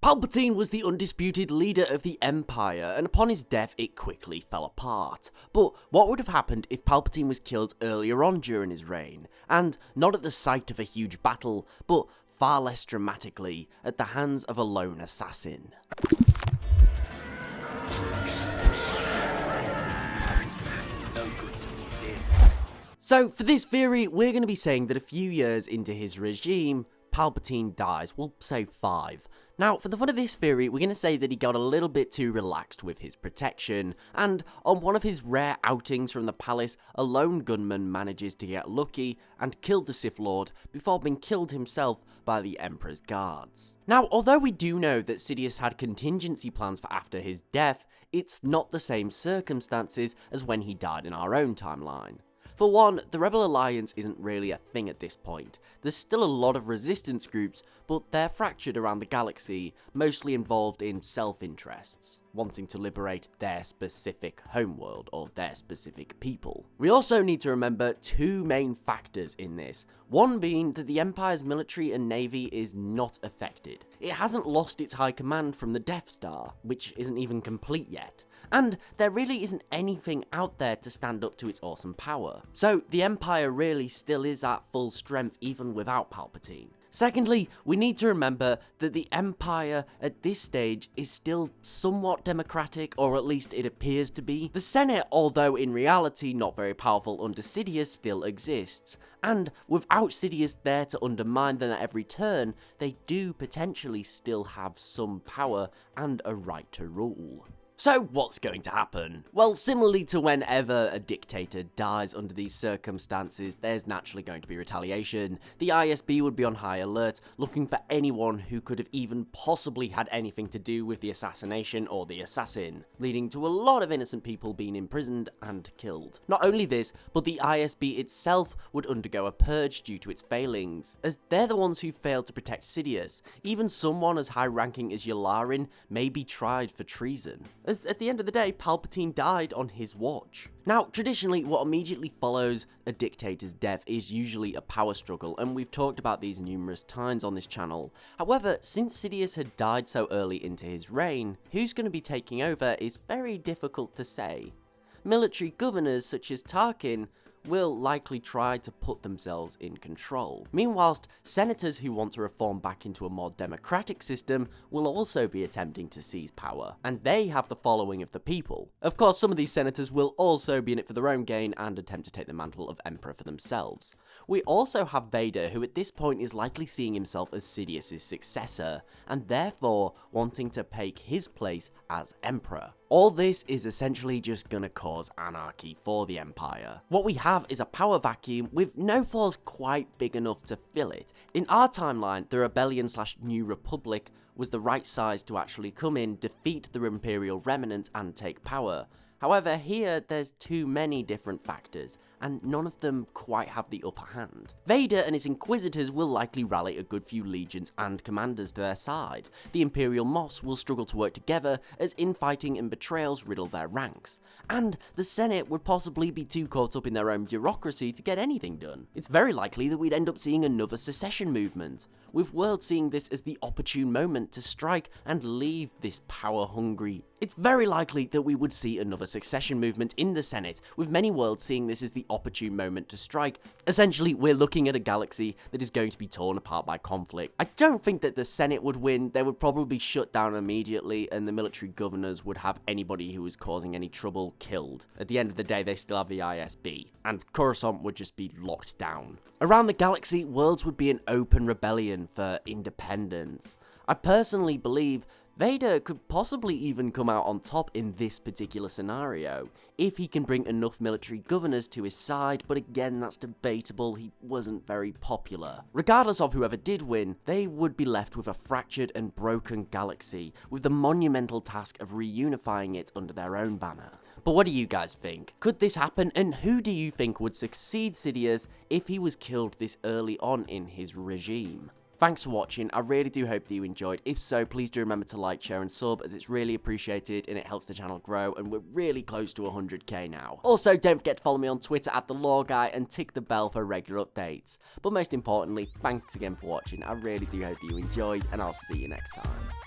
Palpatine was the undisputed leader of the Empire, and upon his death it quickly fell apart. But what would have happened if Palpatine was killed earlier on during his reign, and not at the site of a huge battle, but far less dramatically, at the hands of a lone assassin? So for this theory, we're going to be saying that a few years into his regime, Palpatine dies. We'll say 5. Now, for the fun of this theory, we're going to say that he got a little bit too relaxed with his protection, and on one of his rare outings from the palace, a lone gunman manages to get lucky and kill the Sith Lord before being killed himself by the Emperor's guards. Now, although we do know that Sidious had contingency plans for after his death, it's not the same circumstances as when he died in our own timeline. For one, the Rebel Alliance isn't really a thing at this point. There's still a lot of resistance groups, but they're fractured around the galaxy, mostly involved in self-interests, wanting to liberate their specific homeworld or their specific people. We also need to remember 2 main factors in this, one being that the Empire's military and navy is not affected. It hasn't lost its high command from the Death Star, which isn't even complete yet. And there really isn't anything out there to stand up to its awesome power. So the Empire really still is at full strength even without Palpatine. Secondly, we need to remember that the Empire at this stage is still somewhat democratic, or at least it appears to be. The Senate, although in reality not very powerful under Sidious, still exists. And without Sidious there to undermine them at every turn, they do potentially still have some power and a right to rule. So what's going to happen? Well, similarly to whenever a dictator dies under these circumstances, there's naturally going to be retaliation. The ISB would be on high alert, looking for anyone who could have even possibly had anything to do with the assassination or the assassin, leading to a lot of innocent people being imprisoned and killed. Not only this, but the ISB itself would undergo a purge due to its failings, as they're the ones who failed to protect Sidious. Even someone as high-ranking as Yularin may be tried for treason, as at the end of the day, Palpatine died on his watch. Now, traditionally, what immediately follows a dictator's death is usually a power struggle, and we've talked about these numerous times on this channel. However, since Sidious had died so early into his reign, who's going to be taking over is very difficult to say. Military governors such as Tarkin will likely try to put themselves in control. Meanwhile, senators who want to reform back into a more democratic system will also be attempting to seize power, and they have the following of the people. Of course, some of these senators will also be in it for their own gain and attempt to take the mantle of Emperor for themselves. We also have Vader, who at this point is likely seeing himself as Sidious's successor, and therefore wanting to take his place as Emperor. All this is essentially just gonna cause anarchy for the Empire. What we have is a power vacuum with no force quite big enough to fill it. In our timeline, the Rebellion/New Republic was the right size to actually come in, defeat the Imperial remnant and take power. However, here there's too many different factors, and none of them quite have the upper hand. Vader and his Inquisitors will likely rally a good few legions and commanders to their side. The Imperial Moffs will struggle to work together as infighting and betrayals riddle their ranks. And the Senate would possibly be too caught up in their own bureaucracy to get anything done. It's very likely that we'd end up seeing another secession movement, with world seeing this as the opportune moment to strike and leave this power-hungry. It's very likely that we would see another succession movement in the Senate, with many worlds seeing this as the opportune moment to strike. Essentially, we're looking at a galaxy that is going to be torn apart by conflict. I don't think that the Senate would win. They would probably be shut down immediately, and the military governors would have anybody who was causing any trouble killed. At the end of the day, they still have the ISB, and Coruscant would just be locked down. Around the galaxy, worlds would be an open rebellion for independence. I personally believe Vader could possibly even come out on top in this particular scenario, if he can bring enough military governors to his side, but again, that's debatable. He wasn't very popular. Regardless of whoever did win, they would be left with a fractured and broken galaxy, with the monumental task of reunifying it under their own banner. But what do you guys think? Could this happen, and who do you think would succeed Sidious if he was killed this early on in his regime? Thanks for watching. I really do hope that you enjoyed. If so, please do remember to like, share and sub, as it's really appreciated and it helps the channel grow, and we're really close to 100k now. Also, don't forget to follow me on Twitter at @TheLawGuy and tick the bell for regular updates. But most importantly, thanks again for watching. I really do hope that you enjoyed, and I'll see you next time.